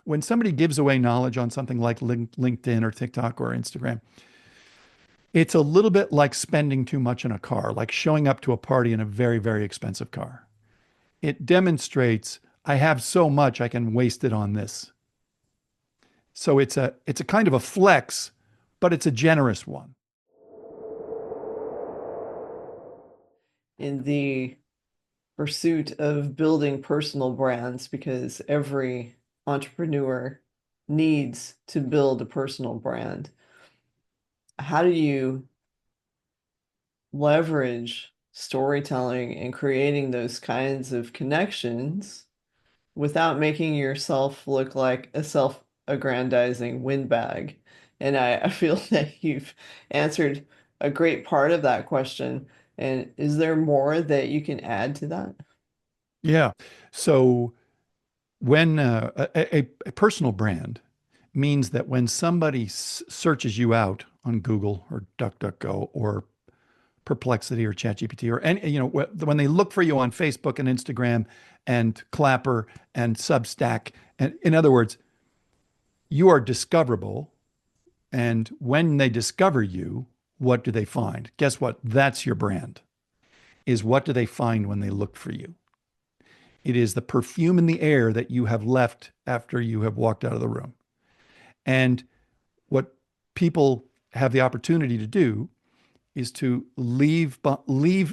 When somebody gives away knowledge on something like LinkedIn or TikTok or Instagram, it's a little bit like spending too much in a car, like showing up to a party in a very, very expensive car. It demonstrates I have so much I can waste it on this. So it's a kind of a flex, but it's a generous one. In the pursuit of building personal brands, because every entrepreneur needs to build a personal brand. How do you leverage storytelling and creating those kinds of connections without making yourself look like a self-aggrandizing windbag? And I feel that you've answered a great part of that question. And is there more that you can add to that? Yeah. So when a personal brand means that when somebody searches you out on Google or DuckDuckGo or Perplexity or ChatGPT or any, when they look for you on Facebook and Instagram and Clapper and Substack, and in other words, you are discoverable. And when they discover you, what do they find? Guess what? That's your brand. Is what do they find when they look for you? It is the perfume in the air that you have left after you have walked out of the room. And what people have the opportunity to do is to leave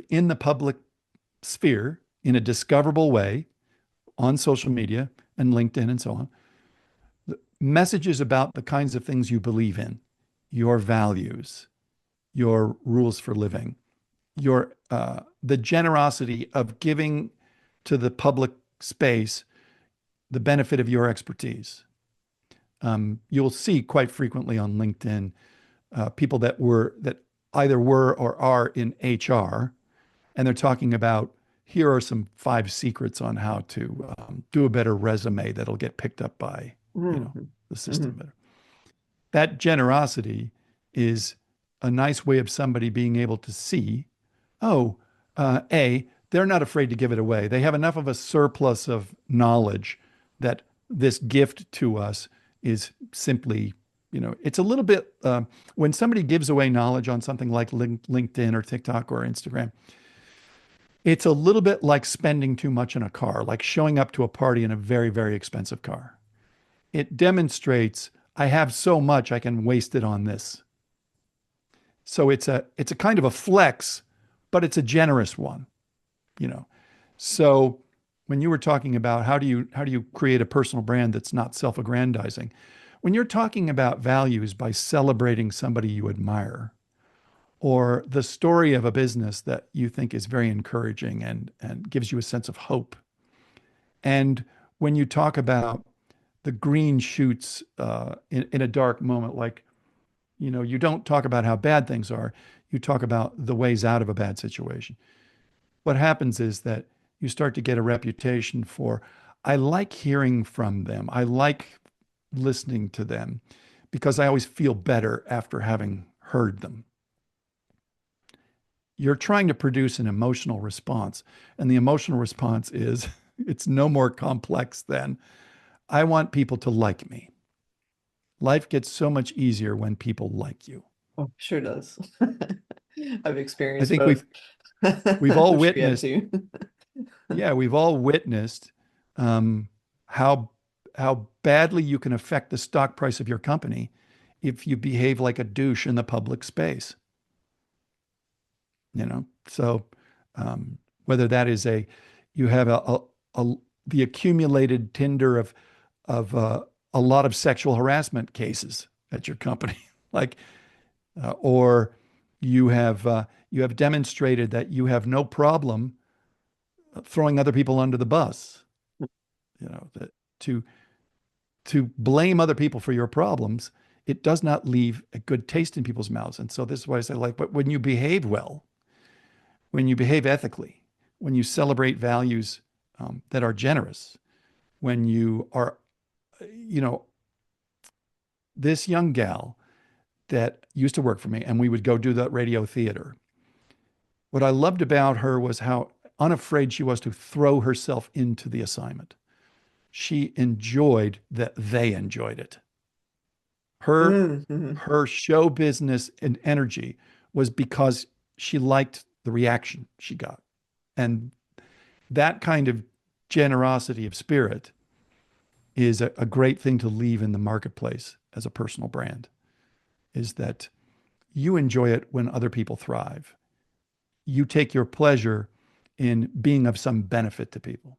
in the public sphere in a discoverable way on social media and LinkedIn and so on, messages about the kinds of things you believe in, your values, your rules for living, your the generosity of giving to the public space the benefit of your expertise. You'll see quite frequently on LinkedIn people that either were or are in HR, and they're talking about here are some 5 secrets on how to do a better resume that'll get picked up by Mhm. the system Mhm. better. That generosity is a nice way of somebody being able to see, oh, they're not afraid to give it away. They have enough of a surplus of knowledge that this gift to us is simply, it's a little bit, when somebody gives away knowledge on something like LinkedIn or TikTok or Instagram, it's a little bit like spending too much in a car, like showing up to a party in a very, very expensive car. It demonstrates I have so much I can waste it on this. So it's a kind of a flex, but it's a generous one, you know. So when you were talking about how do you create a personal brand that's not self-aggrandizing, when you're talking about values by celebrating somebody you admire or the story of a business that you think is very encouraging and gives you a sense of hope, and when you talk about the green shoots in a dark moment, like you don't talk about how bad things are, you talk about the ways out of a bad situation. What happens is that you start to get a reputation for, I like hearing from them. I like listening to them because I always feel better after having heard them. You're trying to produce an emotional response, and the emotional response is it's no more complex than I want people to like me. Life gets so much easier when people like you. Oh, sure does. I've I experienced think both. we've I'm all sure you have witnessed, too. yeah, we've all witnessed um, how how badly you can affect the stock price of your company if you behave like a douche in the public space. So whether that is you have a the accumulated tinder of a lot of sexual harassment cases at your company, like or you have demonstrated that you have no problem throwing other people under the bus. That to blame other people for your problems, it does not leave a good taste in people's mouths. And so this is why I say, like, but when you behave well, when you behave ethically, when you celebrate values that are generous, when you are, you know, this young gal that used to work for me, and we would go do that radio theater. What I loved about her was how unafraid she was to throw herself into the assignment. She enjoyed that they enjoyed it. Her Mm-hmm. her show business and energy was because she liked the reaction she got. And that kind of generosity of spirit is a great thing to leave in the marketplace as a personal brand, is that you enjoy it when other people thrive. You take your pleasure in being of some benefit to people.